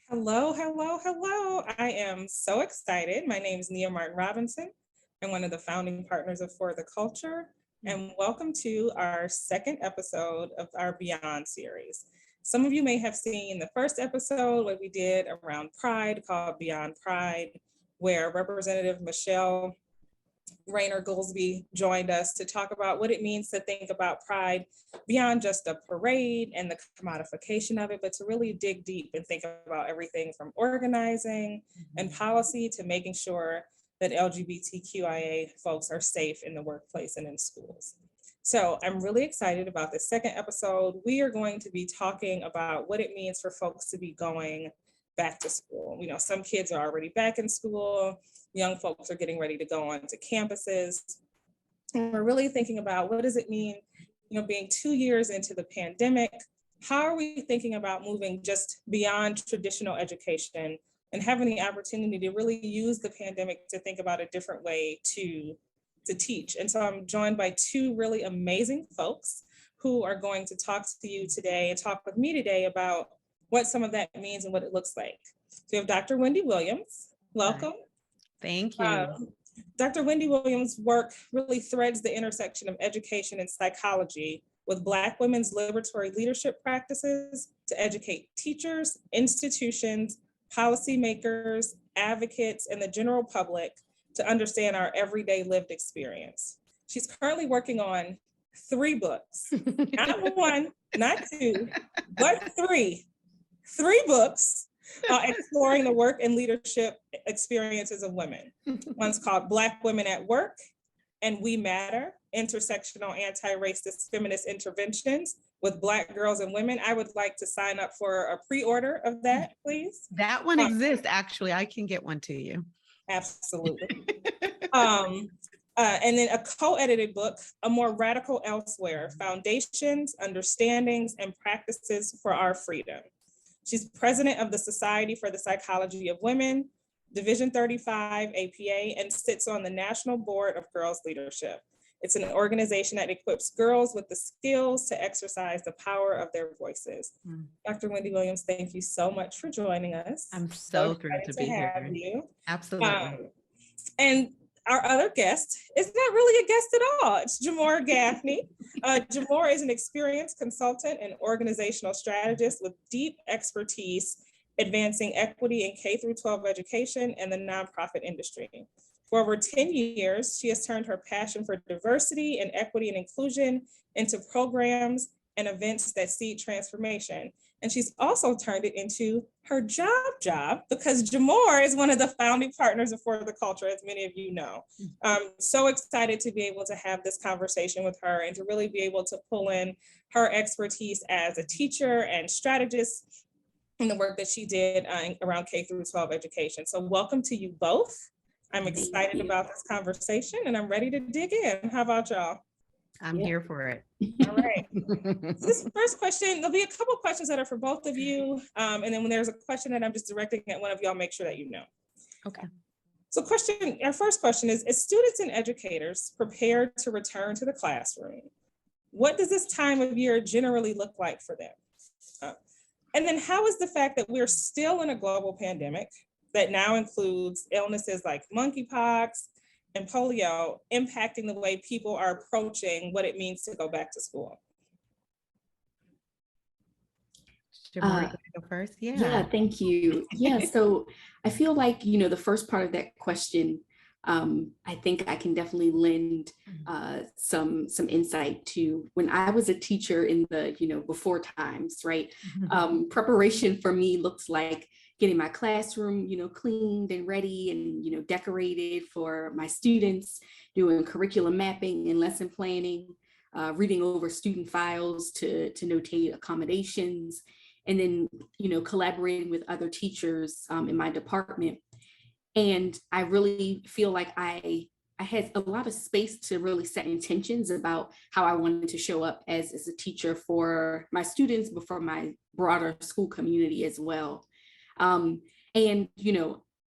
Hello, hello, hello. I am so excited. My name is Nia Martin Robinson. I'm one of the founding partners of For the Culture, and welcome to our second episode of our Beyond series. Some of you may have seen the first episode, what we did around Pride, called Beyond Pride, where Representative Michelle Rayner Goolsby joined us to talk about what it means to think about Pride beyond just a parade and the commodification of it, but to really dig deep and think about everything from organizing and policy to making sure that LGBTQIA folks are safe in the workplace and in schools. So I'm really excited about this second episode. We are going to be talking about what it means for folks to be going back to school. You know, some kids are already back in school. Young folks are getting ready to go on to campuses. And we're really thinking about what does it mean, you know, being 2 years into the pandemic, how are we thinking about moving just beyond traditional education and having the opportunity to really use the pandemic to think about a different way to teach. And so I'm joined by two really amazing folks who are going to talk to you today and talk with me today about what some of that means and what it looks like. So we have Dr. Wendi Williams. Welcome. Thank you. Dr. Wendi Williams' work really threads the intersection of education and psychology with Black women's liberatory leadership practices to educate teachers, institutions, policymakers, advocates, and the general public to understand our everyday lived experience. She's currently working on 3 books, not 1, not 2, but 3 books exploring the work and leadership experiences of women. One's called Black Women at Work and We Matter, Intersectional Anti-Racist Feminist Interventions with Black Girls and Women. I would like to sign up for a pre-order of that, please. That one exists, actually. I can get one to you. Absolutely. And then a co-edited book, A More Radical Elsewhere, Foundations, Understandings, and Practices for Our Freedom. She's president of the Society for the Psychology of Women, Division 35 APA, and sits on the National Board of Girls Leadership. It's an organization that equips girls with the skills to exercise the power of their voices. Dr. Wendi Williams, thank you so much for joining us. I'm so thrilled to be here. Absolutely. And our other guest is not really a guest at all. It's Jamor Gaffney. Jamor is an experienced consultant and organizational strategist with deep expertise advancing equity in K-12 education and the nonprofit industry. For over 10 years, she has turned her passion for diversity and equity and inclusion into programs and events that seed transformation. And she's also turned it into her job because Jamor is one of the founding partners of For the Culture, as many of you know. I'm so excited to be able to have this conversation with her and to really be able to pull in her expertise as a teacher and strategist in the work that she did around K-12 education. So welcome to you both. I'm excited about this conversation and I'm ready to dig in. How about y'all? I'm here for it. All right. So this first question, there'll be a couple questions that are for both of you. And then when there's a question that I'm just directing at one of y'all, make sure that you know. Okay. So our first question is, as students and educators prepare to return to the classroom, what does this time of year generally look like for them? And then how is the fact that we're still in a global pandemic that now includes illnesses like monkeypox and polio impacting the way people are approaching what it means to go back to school? Jamor, go first? Yeah, thank you. Yeah, so I feel like, the first part of that question, I think I can definitely lend some insight to when I was a teacher in the, before times, right? Preparation for me looks like getting my classroom, cleaned and ready and, decorated for my students, doing curriculum mapping and lesson planning, reading over student files to notate accommodations, and then, collaborating with other teachers in my department. And I really feel like I had a lot of space to really set intentions about how I wanted to show up as a teacher for my students, but for my broader school community as well. And,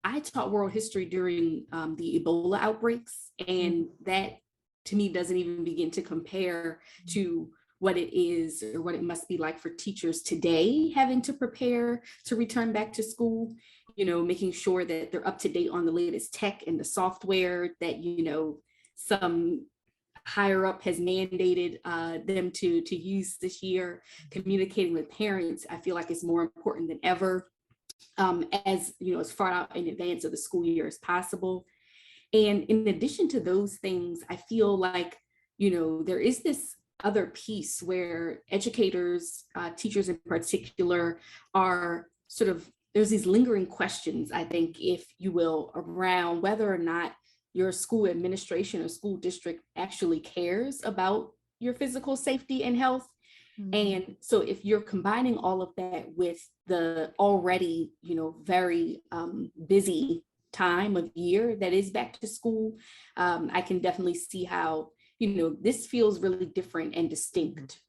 I taught world history during the Ebola outbreaks, and that to me doesn't even begin to compare to what it is or what it must be like for teachers today having to prepare to return back to school, making sure that they're up to date on the latest tech and the software that, some higher up has mandated them to use this year. Communicating with parents, I feel like it's more important than ever, as far out in advance of the school year as possible. And in addition to those things, I feel like, there is this other piece where educators, teachers in particular, are there's these lingering questions, I think, if you will, around whether or not your school administration or school district actually cares about your physical safety and health. Mm-hmm. And so if you're combining all of that with the already, very busy time of year that is back to school, I can definitely see how, this feels really different and distinct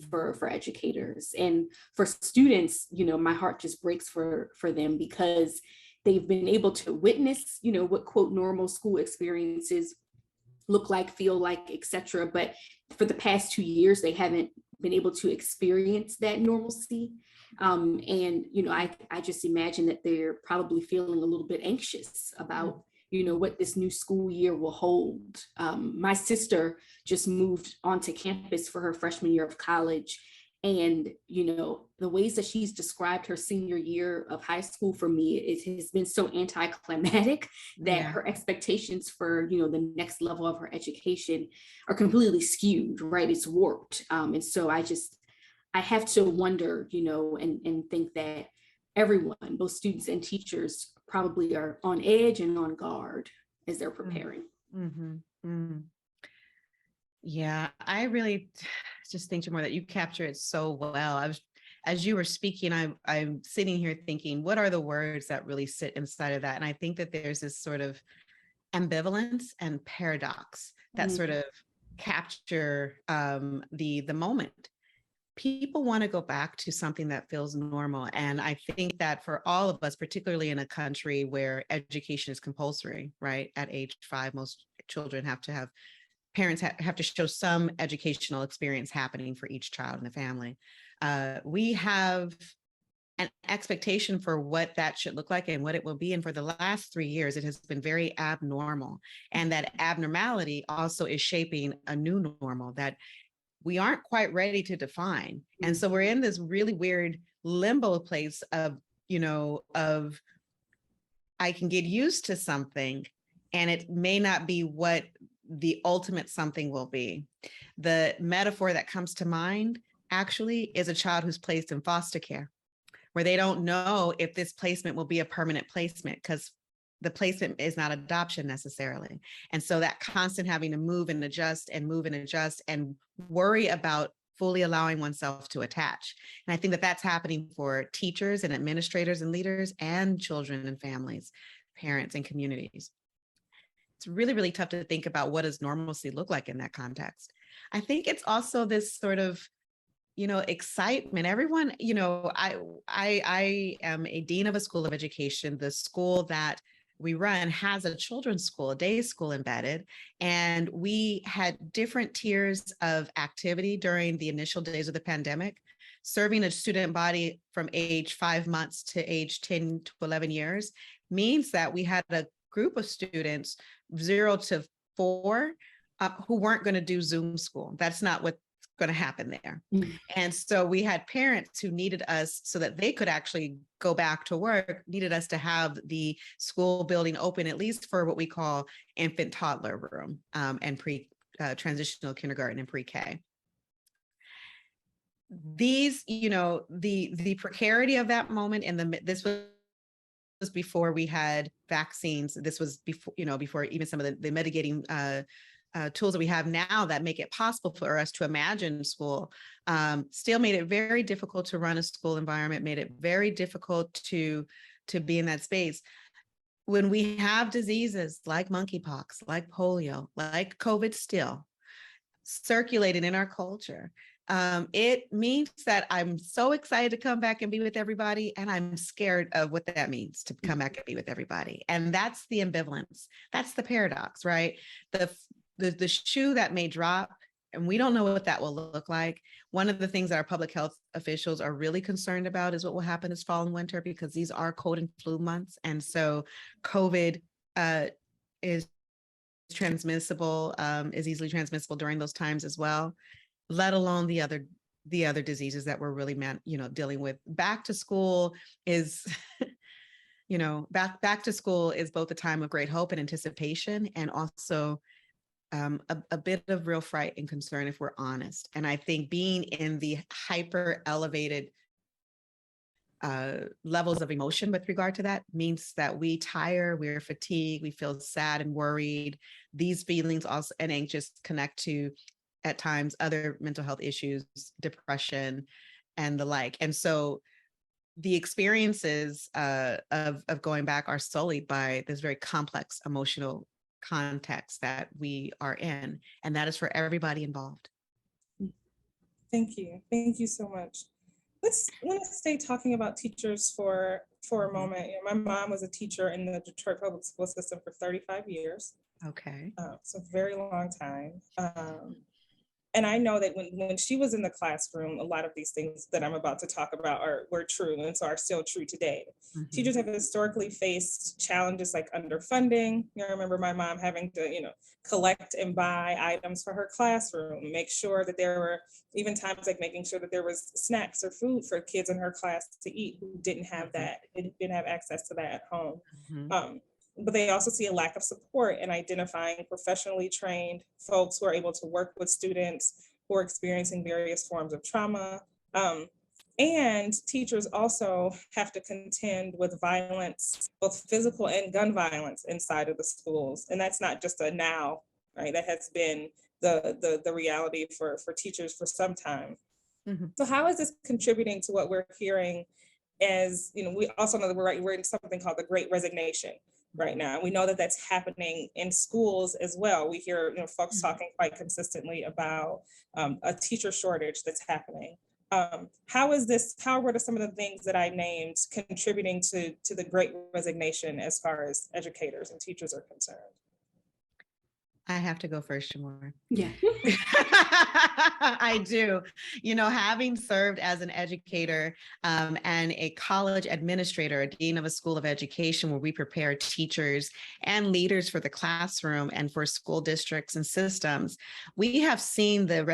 for educators. And for students, my heart just breaks for them, because they've been able to witness, what quote normal school experiences look like, feel like, etc. But for the past 2 years, they haven't been able to experience that normalcy. And, I just imagine that they're probably feeling a little bit anxious about, what this new school year will hold. My sister just moved onto campus for her freshman year of college. And, the ways that she's described her senior year of high school for me, it has been so anticlimactic that her expectations for, the next level of her education are completely skewed, right? It's warped. And so I have to wonder, and think that everyone, both students and teachers, probably are on edge and on guard as they're preparing. Mm-hmm. Mm-hmm. Yeah, I really just think, Jamor, that you capture it so well. As you were speaking, I'm sitting here thinking, what are the words that really sit inside of that? And I think that there's this sort of ambivalence and paradox that sort of capture the moment. People want to go back to something that feels normal. And I think that for all of us, particularly in a country where education is compulsory, right? At age 5, most children parents have to show some educational experience happening for each child in the family. We have an expectation for what that should look like and what it will be. And for the last 3 years, it has been very abnormal. And that abnormality also is shaping a new normal that we aren't quite ready to define. And so we're in this really weird limbo place of I can get used to something and it may not be what the ultimate something will be. The metaphor that comes to mind actually is a child who's placed in foster care, where they don't know if this placement will be a permanent placement, because the placement is not adoption necessarily. And so that constant having to move and adjust and worry about fully allowing oneself to attach. And I think that that's happening for teachers and administrators and leaders and children and families, parents and communities. It's really, really tough to think about what does normalcy look like in that context. I think it's also this sort of, excitement. Everyone, I am a dean of a school of education. The school that we run has a children's school, a day school embedded, and we had different tiers of activity during the initial days of the pandemic, serving a student body from age 5 months to age 10 to 11 years means that we had a group of students 0 to 4 who weren't going to do Zoom school. That's not what's going to happen there. Mm-hmm. And so we had parents who needed us so that they could actually go back to work, needed us to have the school building open, at least for what we call infant toddler room and transitional kindergarten and pre-K. These, the precarity of that moment, and this was before we had vaccines. This was before, before even some of the mitigating tools that we have now that make it possible for us to imagine school, still made it very difficult to run a school environment, made it very difficult to be in that space. When we have diseases like monkeypox, like polio, like COVID still circulating in our culture, it means that I'm so excited to come back and be with everybody, and I'm scared of what that means to come back and be with everybody. And that's the ambivalence. That's the paradox, right? The shoe that may drop and we don't know what that will look like. One of the things that our public health officials are really concerned about is what will happen this fall and winter, because these are cold and flu months. And so COVID is transmissible, is easily transmissible during those times as well, let alone the other diseases that we're really dealing with. Back to school is back to school is both a time of great hope and anticipation, and also a bit of real fright and concern, if we're honest. And I think being in the hyper elevated levels of emotion with regard to that means that we tire, we're fatigued, we feel sad and worried. These feelings also and anxious connect to, at times, other mental health issues, depression, and the like. And so the experiences of going back are sullied by this very complex emotional context that we are in, and that is for everybody involved. Thank you so much. Want to stay talking about teachers for a moment. My mom was a teacher in the Detroit public school system for 35 years. Okay. So a very long time. And I know that when she was in the classroom, a lot of these things that I'm about to talk about were true, and so are still true today. Mm-hmm. Teachers have historically faced challenges like underfunding. I remember my mom having to, collect and buy items for her classroom, make sure that there were even times like making sure that there was snacks or food for kids in her class to eat who didn't have that, didn't have access to that at home. Mm-hmm. But they also see a lack of support in identifying professionally trained folks who are able to work with students who are experiencing various forms of trauma. And teachers also have to contend with violence, both physical and gun violence inside of the schools. And that's not just a now, right? That has been the reality for teachers for some time. Mm-hmm. So how is this contributing to what we're hearing as, we also know that we're in something called the Great Resignation right now. We know that that's happening in schools as well. We hear folks talking quite consistently about a teacher shortage that's happening. How were some of the things that I named contributing to the Great Resignation as far as educators and teachers are concerned? I have to go first, Jamor. Yeah. I do. Having served as an educator and a college administrator, a dean of a school of education, where we prepare teachers and leaders for the classroom and for school districts and systems, we have seen the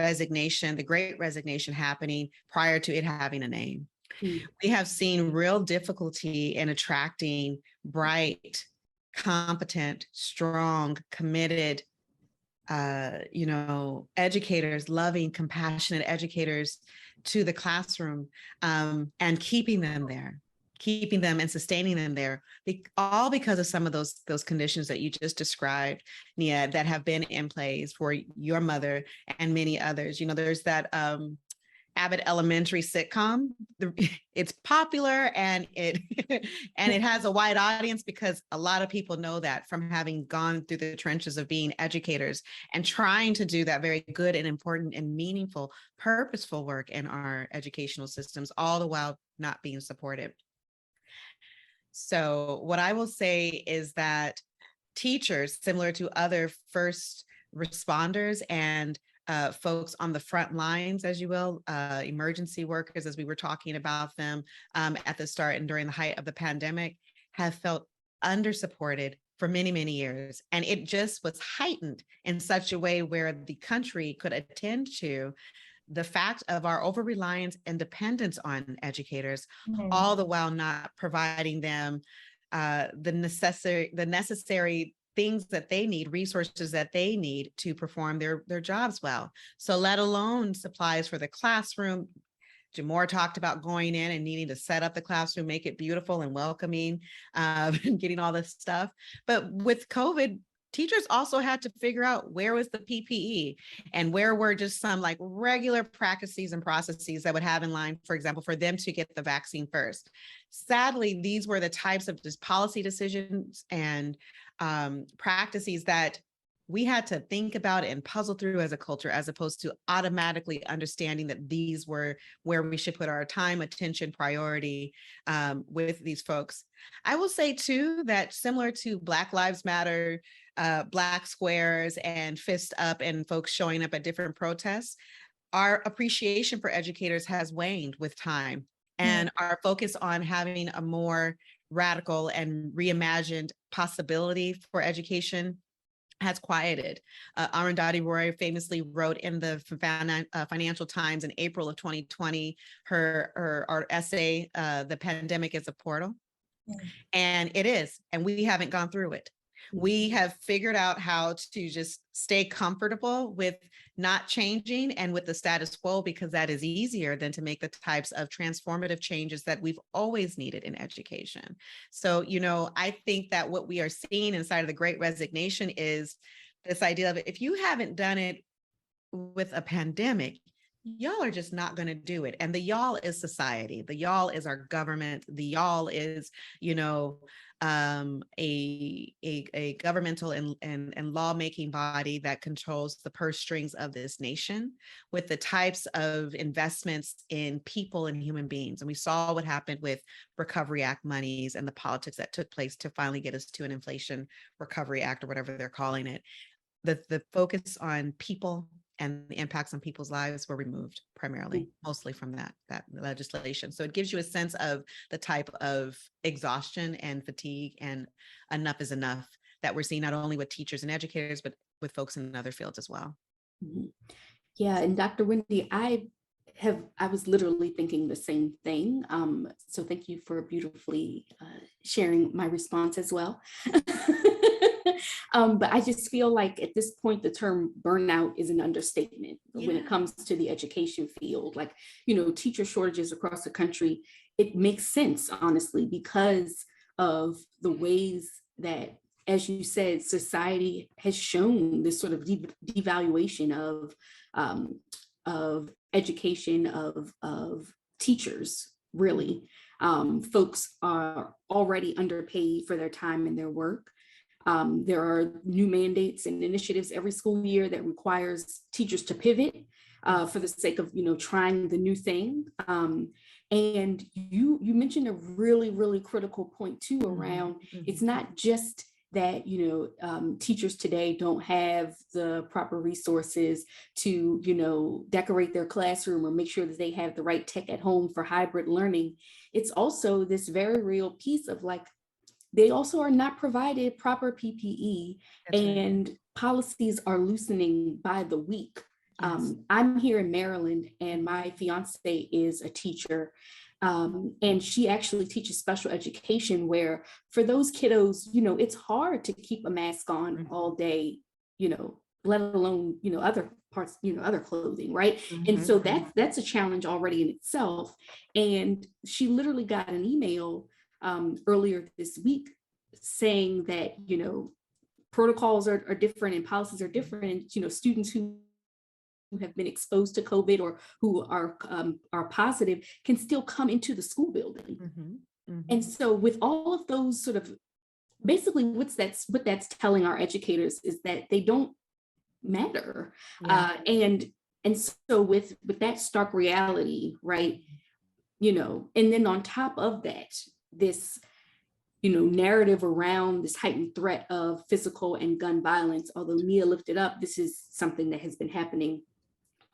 Great Resignation happening prior to it having a name. Mm-hmm. We have seen real difficulty in attracting bright, competent, strong, committed educators, loving, compassionate educators to the classroom, and keeping them and sustaining them there, all because of some of those conditions that you just described, Nia, that have been in place for your mother and many others. There's that Abbott Elementary sitcom. It's popular and it has a wide audience because a lot of people know that from having gone through the trenches of being educators and trying to do that very good and important and meaningful, purposeful work in our educational systems, all the while not being supported. So what I will say is that teachers, similar to other first responders and folks on the front lines, as you will, emergency workers, as we were talking about them at the start and during the height of the pandemic, have felt undersupported for many, many years. And it just was heightened in such a way where the country could attend to the fact of our over-reliance and dependence on educators, all the while not providing them the necessary things that they need, resources that they need to perform their jobs well. So let alone supplies for the classroom. Jamor talked about going in and needing to set up the classroom, make it beautiful and welcoming, getting all this stuff. But with COVID, teachers also had to figure out where was the PPE and where were just some like regular practices and processes that would have in line, for example, for them to get the vaccine first. Sadly, these were the types of policy decisions and practices that we had to think about it and puzzle through as a culture, as opposed to automatically understanding that these were where we should put our time, attention, priority with these folks. I will say too, that similar to Black Lives Matter, Black Squares and Fist Up and folks showing up at different protests, our appreciation for educators has waned with time. And our focus on having a more radical and reimagined possibility for education has quieted. Arundhati Roy famously wrote in the Financial Times in April of 2020, her essay, "The Pandemic is a Portal." And it is, and we haven't gone through it. We have figured out how to just stay comfortable with not changing and with the status quo, because that is easier than to make the types of transformative changes that we've always needed in education. So, I think that what we are seeing inside of the Great Resignation is this idea of, if you haven't done it with a pandemic, y'all are just not going to do it. And the y'all is society. The y'all is our government. The y'all is, a governmental and lawmaking body that controls the purse strings of this nation, with the types of investments in people and human beings. And we saw what happened with Recovery Act monies and the politics that took place to finally get us to an Inflation Recovery Act, or whatever they're calling it. The focus on people and the impacts on people's lives were removed primarily, mostly from that legislation. So it gives you a sense of the type of exhaustion and fatigue and enough is enough that we're seeing, not only with teachers and educators, but with folks in other fields as well. Yeah, and Dr. Wendi, I was literally thinking the same thing. So thank you for beautifully sharing my response as well. But I just feel like at this point, the term burnout is an understatement when it comes to the education field. Like, teacher shortages across the country, it makes sense, honestly, because of the ways that, as you said, society has shown this sort of devaluation of education, of teachers, really. Folks are already underpaid for their time and their work. There are new mandates and initiatives every school year that requires teachers to pivot for the sake of, trying the new thing. And you mentioned a really, really critical point too around, it's not just that, teachers today don't have the proper resources to, decorate their classroom or make sure that they have the right tech at home for hybrid learning. It's also this very real piece of, like, they also are not provided proper PPE. That's and right. Policies are loosening by the week. Yes. I'm here in Maryland, and my fiance is a teacher. And she actually teaches special education, where for those kiddos, it's hard to keep a mask on all day, let alone, other parts, other clothing, right? And so that's a challenge already in itself. And she literally got an email earlier this week saying that, protocols are different and policies are different. Students who have been exposed to COVID or who are positive can still come into the school building. And so with all of those sort of, basically what that's telling our educators is that they don't matter. And so with that stark reality, right, and then on top of that, this narrative around this heightened threat of physical and gun violence. Although Nia lifted up, this is something that has been happening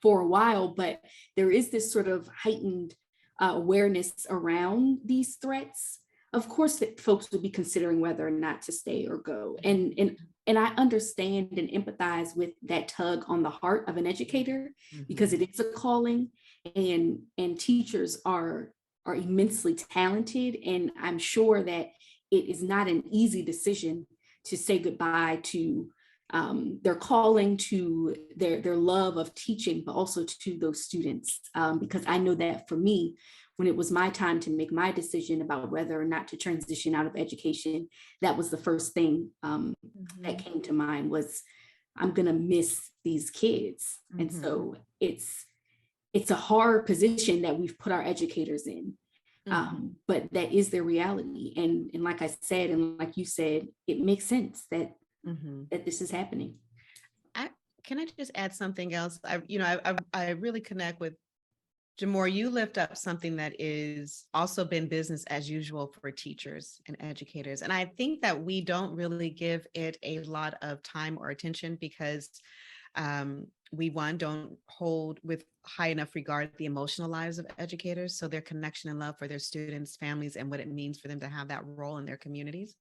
for a while, but there is this sort of heightened awareness around these threats. Of course, that folks will be considering whether or not to stay or go. And I understand and empathize with that tug on the heart of an educator, because it is a calling, and teachers are immensely talented. And I'm sure that it is not an easy decision to say goodbye to their calling, to their love of teaching, but also to those students. Because I know that for me, when it was my time to make my decision about whether or not to transition out of education, that was the first thing that came to mind was, I'm gonna miss these kids. And so it's a hard position that we've put our educators in. But that is their reality. And like I said, and like you said, it makes sense that that this is happening. can I just add something else? I really connect with Jamor. You lift up something that is also been business as usual for teachers and educators. And I think that we don't really give it a lot of time or attention because we don't hold with high enough regard the emotional lives of educators. So their connection and love for their students, families, and what it means for them to have that role in their communities.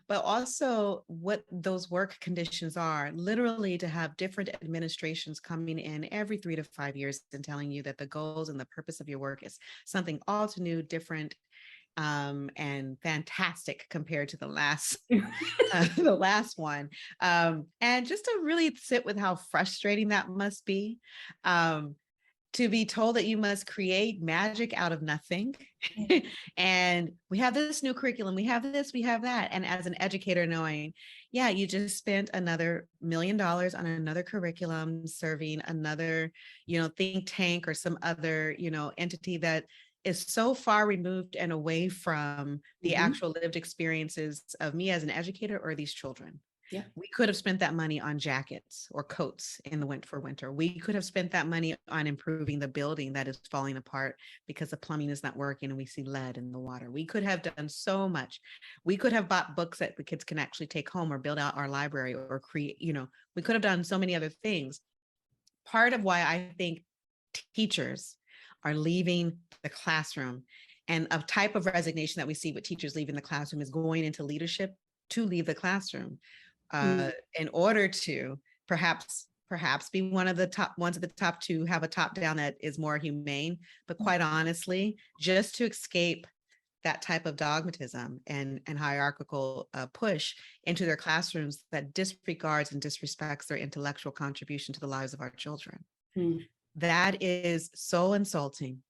But also what those work conditions are, literally to have different administrations coming in every 3 to 5 years and telling you that the goals and the purpose of your work is something all too new, different, and fantastic compared to the last the last one. And just to really sit with how frustrating that must be. To be told that you must create magic out of nothing. And we have this new curriculum, we have this, we have that. And as an educator knowing, yeah, you just spent another $1 million on another curriculum serving another, think tank or some other, entity that is so far removed and away from the actual lived experiences of me as an educator or these children. Yeah. We could have spent that money on jackets or coats in the winter. We could have spent that money on improving the building that is falling apart because the plumbing is not working and we see lead in the water. We could have done so much. We could have bought books that the kids can actually take home or build out our library or create, we could have done so many other things. Part of why I think teachers are leaving the classroom and a type of resignation that we see with teachers leaving the classroom is going into leadership to leave the classroom. In order to perhaps be one of the top ones at the top to have a top down that is more humane, but quite honestly, just to escape that type of dogmatism and hierarchical push into their classrooms that disregards and disrespects their intellectual contribution to the lives of our children. That is so insulting.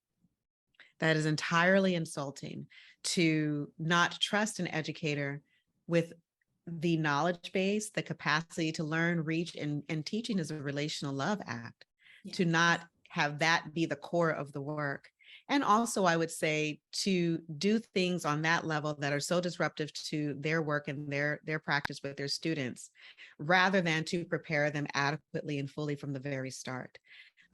That is entirely insulting to not trust an educator with the knowledge base, the capacity to learn, reach, and teaching is a relational love act. Yeah. To not have that be the core of the work. And also, I would say to do things on that level that are so disruptive to their work and their practice with their students, rather than to prepare them adequately and fully from the very start.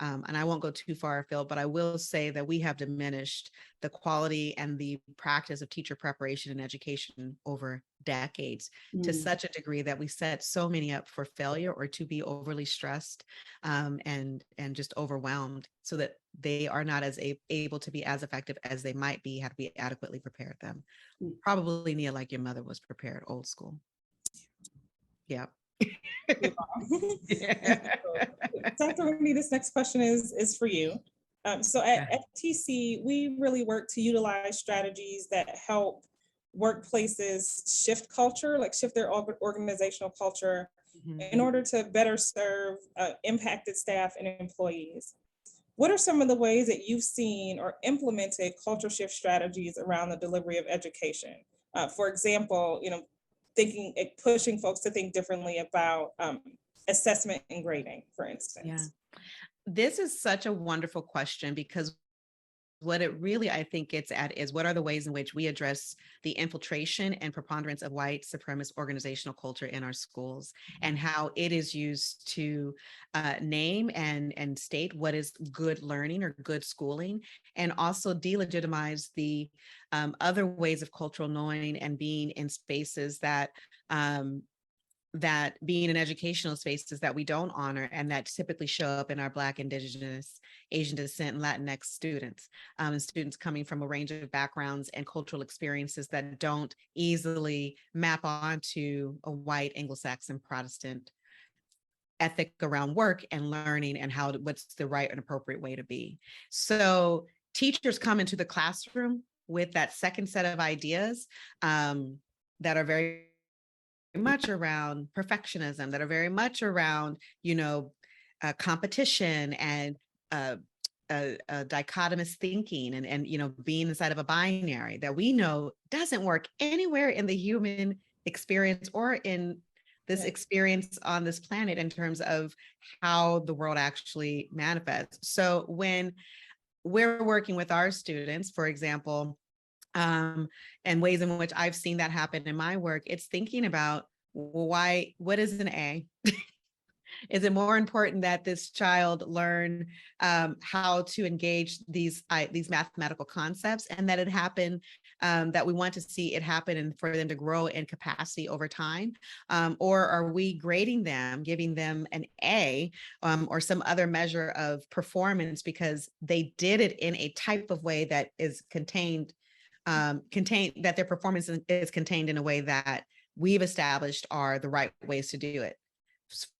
And I won't go too far afield, but I will say that we have diminished the quality and the practice of teacher preparation and education over decades to such a degree that we set so many up for failure or to be overly stressed and just overwhelmed so that they are not as able to be as effective as they might be had we adequately prepared them. Probably, Nia, like your mother was prepared, old school. Yeah. Dr. Wendi, this next question is for you. So at FTC, we really work to utilize strategies that help workplaces shift culture, like shift their organizational culture in order to better serve impacted staff and employees. What are some of the ways that you've seen or implemented culture shift strategies around the delivery of education? For example, pushing folks to think differently about assessment and grading, for instance. Yeah, this is such a wonderful question because what it really, I think, gets at is what are the ways in which we address the infiltration and preponderance of white supremacist organizational culture in our schools and how it is used to name and state what is good learning or good schooling, and also delegitimize the other ways of cultural knowing and being in spaces that being in educational spaces that we don't honor and that typically show up in our Black, Indigenous, Asian descent, and Latinx students, and students coming from a range of backgrounds and cultural experiences that don't easily map onto a white Anglo-Saxon Protestant ethic around work and learning and what's the right and appropriate way to be. So teachers come into the classroom with that second set of ideas that are very much around perfectionism, that are very much around, competition and dichotomous thinking and being inside of a binary that we know doesn't work anywhere in the human experience or in this experience on this planet in terms of how the world actually manifests. So when we're working with our students, for example, and ways in which I've seen that happen in my work, it's thinking about what is an A? Is it more important that this child learn how to engage these mathematical concepts, and that it happen, that we want to see it happen and for them to grow in capacity over time? Or are we grading them, giving them an A or some other measure of performance because they did it in a type of way that is contained, that their performance is contained in a way that we've established are the right ways to do it?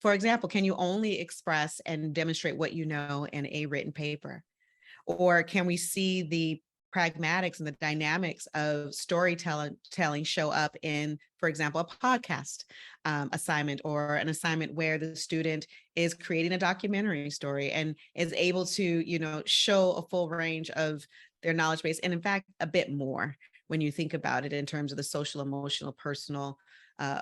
For example, can you only express and demonstrate what you know in a written paper? Or can we see the pragmatics and the dynamics of storytelling show up in, for example, a podcast assignment, or an assignment where the student is creating a documentary story and is able to, show a full range of their knowledge base, and in fact, a bit more when you think about it in terms of the social, emotional, personal,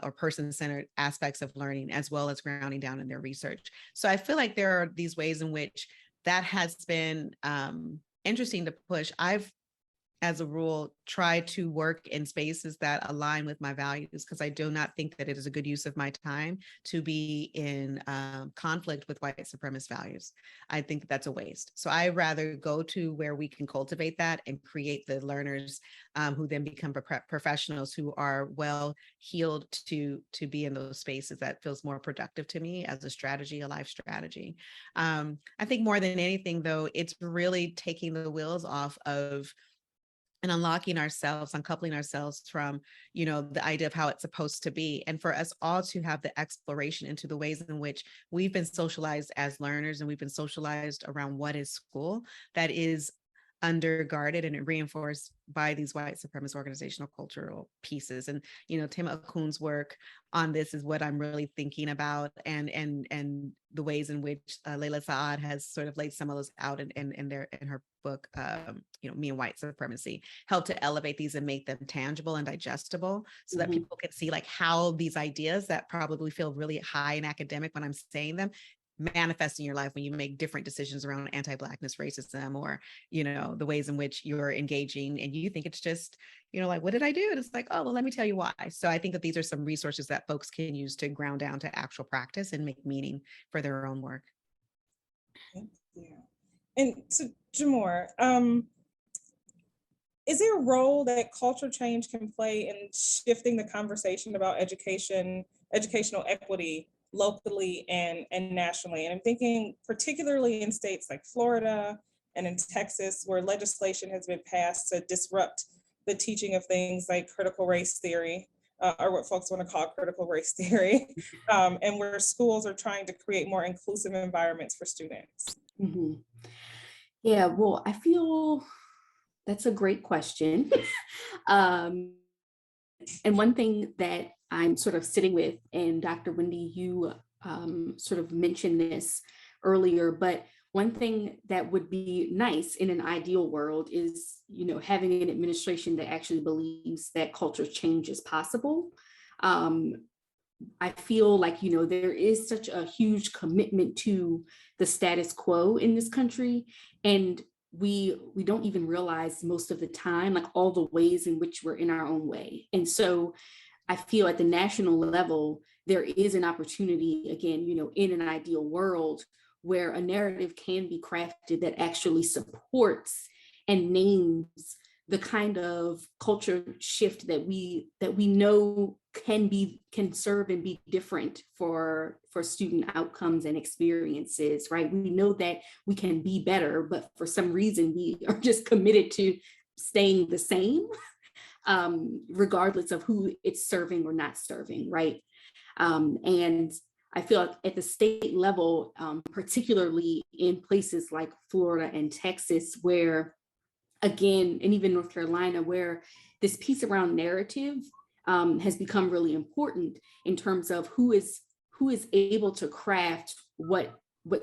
or person-centered aspects of learning, as well as grounding down in their research. So I feel like there are these ways in which that has been interesting to push. I've, as a rule, try to work in spaces that align with my values, because I do not think that it is a good use of my time to be in conflict with white supremacist values. I think that's a waste. So I rather go to where we can cultivate that and create the learners who then become professionals who are well healed to be in those spaces. That feels more productive to me as a strategy, a life strategy. I think more than anything, though, it's really taking the wheels off of and unlocking ourselves, uncoupling ourselves from, the idea of how it's supposed to be. And for us all to have the exploration into the ways in which we've been socialized as learners, and we've been socialized around what is school, that is underguarded and reinforced by these white supremacist organizational cultural pieces. And, Tim Akun's work on this is what I'm really thinking about, and the ways in which Layla Saad has sort of laid some of those out in her book, Me and White Supremacy, help to elevate these and make them tangible and digestible, so that people can see like how these ideas that probably feel really high and academic when I'm saying them manifest in your life when you make different decisions around anti-Blackness, racism, or, the ways in which you're engaging and you think it's just, like, what did I do? And it's like, oh, well, let me tell you why. So I think that these are some resources that folks can use to ground down to actual practice and make meaning for their own work. Yeah. And so, Jamor, is there a role that culture change can play in shifting the conversation about educational equity locally and nationally? And I'm thinking particularly in states like Florida and in Texas, where legislation has been passed to disrupt the teaching of things like critical race theory, or what folks want to call critical race theory, and where schools are trying to create more inclusive environments for students. Mm-hmm. Yeah, well, I feel that's a great question. And one thing that I'm sort of sitting with, and Dr. Wendi, you sort of mentioned this earlier, but one thing that would be nice in an ideal world is, having an administration that actually believes that culture change is possible. I feel like, there is such a huge commitment to the status quo in this country, and we don't even realize most of the time, like, all the ways in which we're in our own way. And so I feel at the national level, there is an opportunity, again, in an ideal world, where a narrative can be crafted that actually supports and names the kind of culture shift that we know can serve and be different for student outcomes and experiences, right? We know that we can be better, but for some reason we are just committed to staying the same, regardless of who it's serving or not serving, right? And I feel like at the state level, particularly in places like Florida and Texas, where, again, and even North Carolina, where this piece around narrative has become really important in terms of who is able to craft what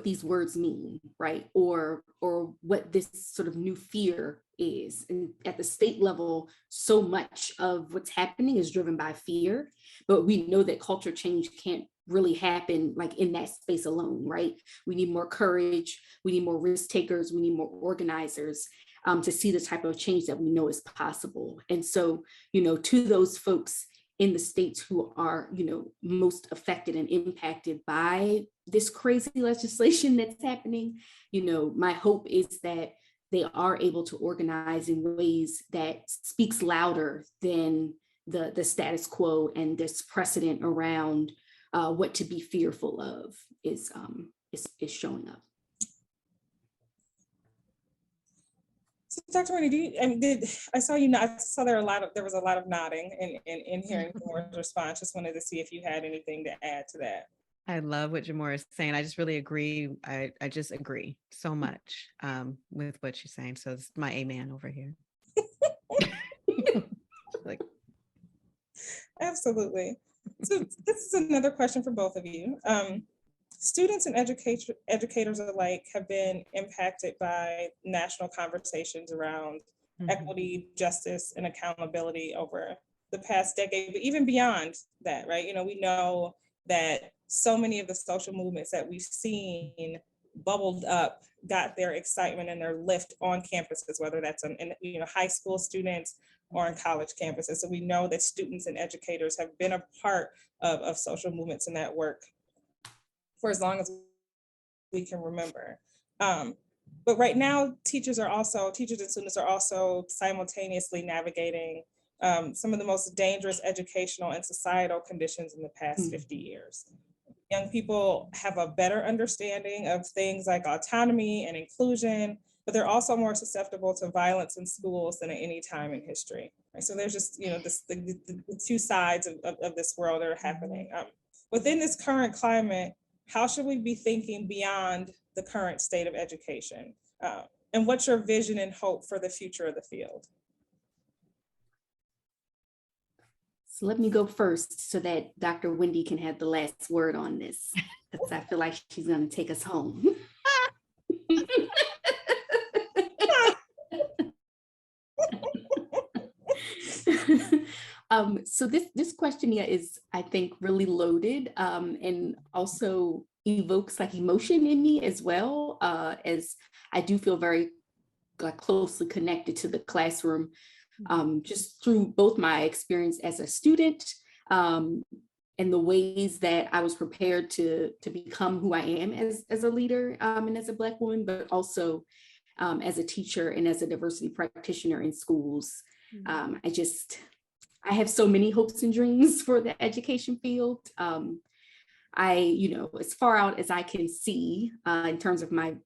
these words mean, right? Or what this sort of new fear is. And at the state level, so much of what's happening is driven by fear, but we know that culture change can't really happen like in that space alone, right? We need more courage, we need more risk takers, we need more organizers to see the type of change that we know is possible. And so, to those folks in the states who are, most affected and impacted by this crazy legislation that's happening, my hope is that they are able to organize in ways that speaks louder than the status quo, and this precedent around what to be fearful of is showing up. So Dr. Wendi, I saw there was a lot of nodding in hearing Jamor's response. Just wanted to see if you had anything to add to that. I love what Jamor is saying. I just really agree. I just agree so much with what she's saying. So it's my amen over here. Like, absolutely. So this is another question for both of you. Students and educators alike have been impacted by national conversations around equity, justice, and accountability over the past decade, but even beyond that, right? We know that so many of the social movements that we've seen bubbled up, got their excitement and their lift on campuses, whether that's in high school students or on college campuses. So we know that students and educators have been a part of social movements and that work for as long as we can remember. But right now, teachers and students are also simultaneously navigating some of the most dangerous educational and societal conditions in the past 50 years. Young people have a better understanding of things like autonomy and inclusion, but they're also more susceptible to violence in schools than at any time in history. Right? So there's just, the two sides of this world that are happening. Within this current climate, how should we be thinking beyond the current state of education? And what's your vision and hope for the future of the field? So let me go first so that Dr. Wendi can have the last word on this, because I feel like she's going to take us home. So this question is, I think, really loaded, and also evokes like emotion in me as well, as I do feel very closely connected to the classroom, just through both my experience as a student, and the ways that I was prepared to become who I am as a leader, and as a Black woman, but also as a teacher and as a diversity practitioner in schools. I have so many hopes and dreams for the education field. As far out as I can see, in terms of my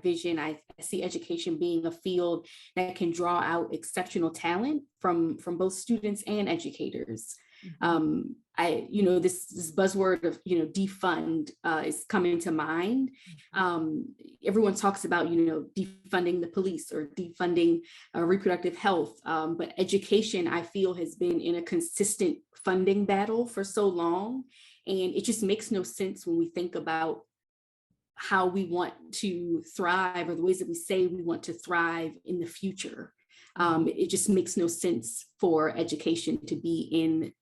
vision, I see education being a field that can draw out exceptional talent from both students and educators. This buzzword of, defund is coming to mind. Everyone talks about, defunding the police or defunding reproductive health, but education, I feel, has been in a consistent funding battle for so long. And it just makes no sense when we think about how we want to thrive, or the ways that we say we want to thrive in the future. It just makes no sense for education to be in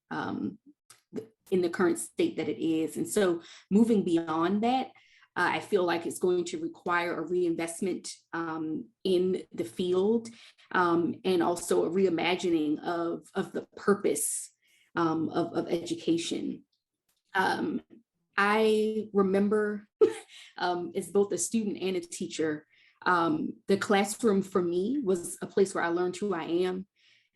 the current state that it is. And so moving beyond that, I feel like it's going to require a reinvestment in the field, and also a reimagining of the purpose of education. I remember as both a student and a teacher, the classroom for me was a place where I learned who I am,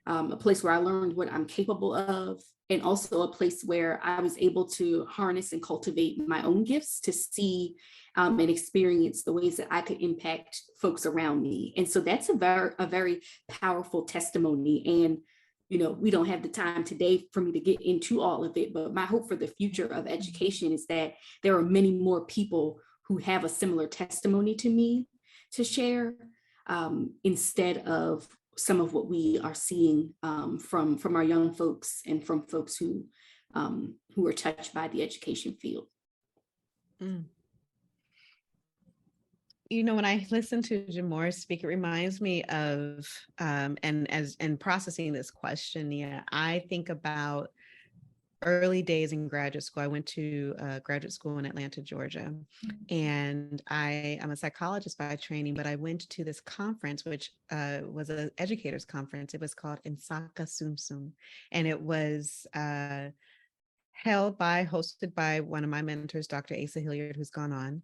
a place where I learned what I'm capable of, and also a place where I was able to harness and cultivate my own gifts to see and experience the ways that I could impact folks around me. And so that's a very powerful testimony. And we don't have the time today for me to get into all of it, but my hope for the future of education is that there are many more people who have a similar testimony to me to share, instead of some of what we are seeing from our young folks and from folks who are touched by the education field. When I listen to Jamor speak, it reminds me of, and processing this question, Nia, I think about early days in graduate school. I went to graduate school in Atlanta, Georgia, and I'm a psychologist by training, but I went to this conference, which was an educators conference. It was called Nsaka Sum Sum, and it was hosted by one of my mentors, Dr. Asa Hilliard, who's gone on,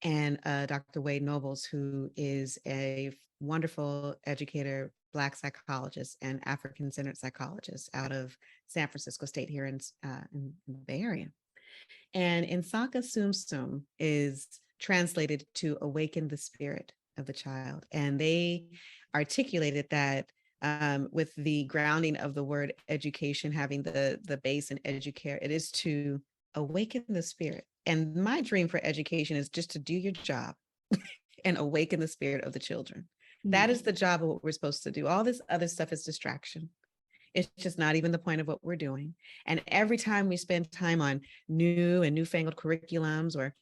and Dr. Wade Nobles, who is a wonderful educator, Black psychologist and African-centered psychologist out of San Francisco State here in the Bay Area. And Insaka Sum Sum is translated to awaken the spirit of the child. And they articulated that with the grounding of the word education, having the base in educare, it is to awaken the spirit. And my dream for education is just to do your job and awaken the spirit of the children. Mm-hmm. That is the job of what we're supposed to do. All this other stuff is distraction. It's just not even the point of what we're doing. And every time we spend time on new and newfangled curriculums, or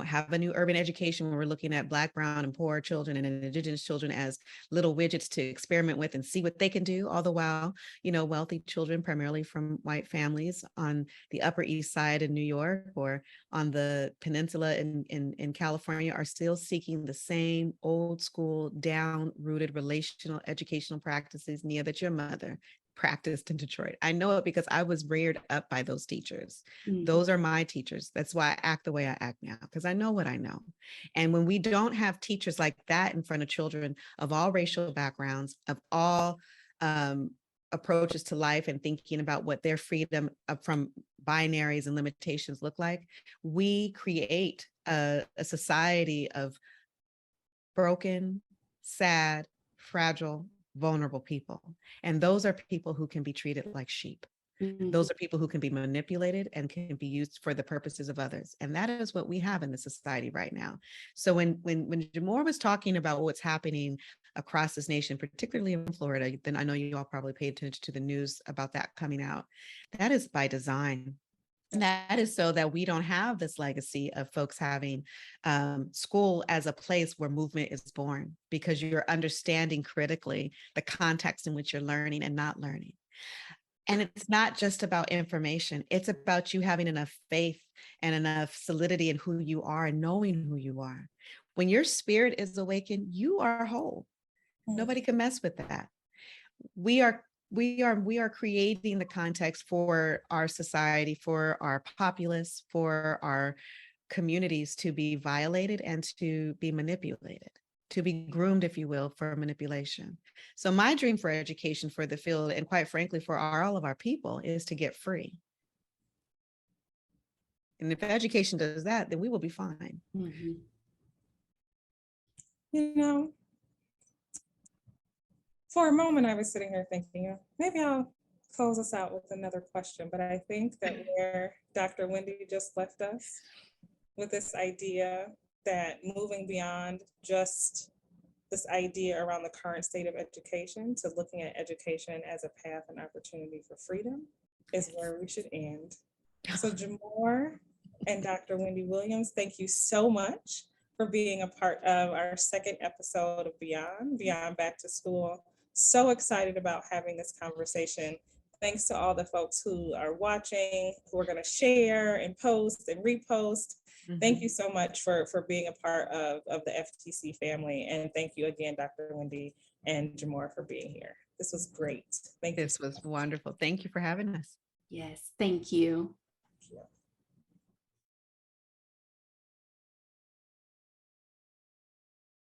have a new urban education where we're looking at Black, brown, and poor children and Indigenous children as little widgets to experiment with and see what they can do. All the while, wealthy children, primarily from white families on the Upper East Side in New York or on the peninsula in California, are still seeking the same old school, down-rooted relational educational practices, Nia, that your mother practiced in Detroit. I know it because I was reared up by those teachers. Mm-hmm. Those are my teachers. That's why I act the way I act now, because I know what I know. And when we don't have teachers like that in front of children of all racial backgrounds, of all approaches to life, and thinking about what their freedom from binaries and limitations look like, we create a society of broken, sad, fragile, vulnerable people. And those are people who can be treated like sheep. Mm-hmm. Those are people who can be manipulated and can be used for the purposes of others. And that is what we have in the society right now. So when Jamor was talking about what's happening across this nation, particularly in Florida, then I know you all probably paid attention to the news about that coming out. That is by design. And that is so that we don't have this legacy of folks having school as a place where movement is born, because you're understanding critically the context in which you're learning and not learning. And it's not just about information. It's about you having enough faith and enough solidity in who you are and knowing who you are. When your spirit is awakened, you are whole. Nobody can mess with that. We are creating the context for our society, for our populace, for our communities to be violated and to be manipulated, to be groomed, if you will, for manipulation. So my dream for education for the field, and quite frankly, for all of our people, is to get free. And if education does that, then we will be fine. Mm-hmm. For a moment, I was sitting here thinking, maybe I'll close us out with another question, but I think that where Dr. Wendi just left us with this idea that moving beyond just this idea around the current state of education to looking at education as a path and opportunity for freedom is where we should end. So Jamor and Dr. Wendi Williams, thank you so much for being a part of our second episode of Beyond Back to School. So excited about having this conversation. Thanks to all the folks who are watching, who are going to share and post and repost. Mm-hmm. Thank you so much for being a part of the FTC family. And thank you again, Dr. Wendi and Jamor, for being here. This was great. Thank you. This was wonderful. Thank you for having us. Yes, thank you. Thank you.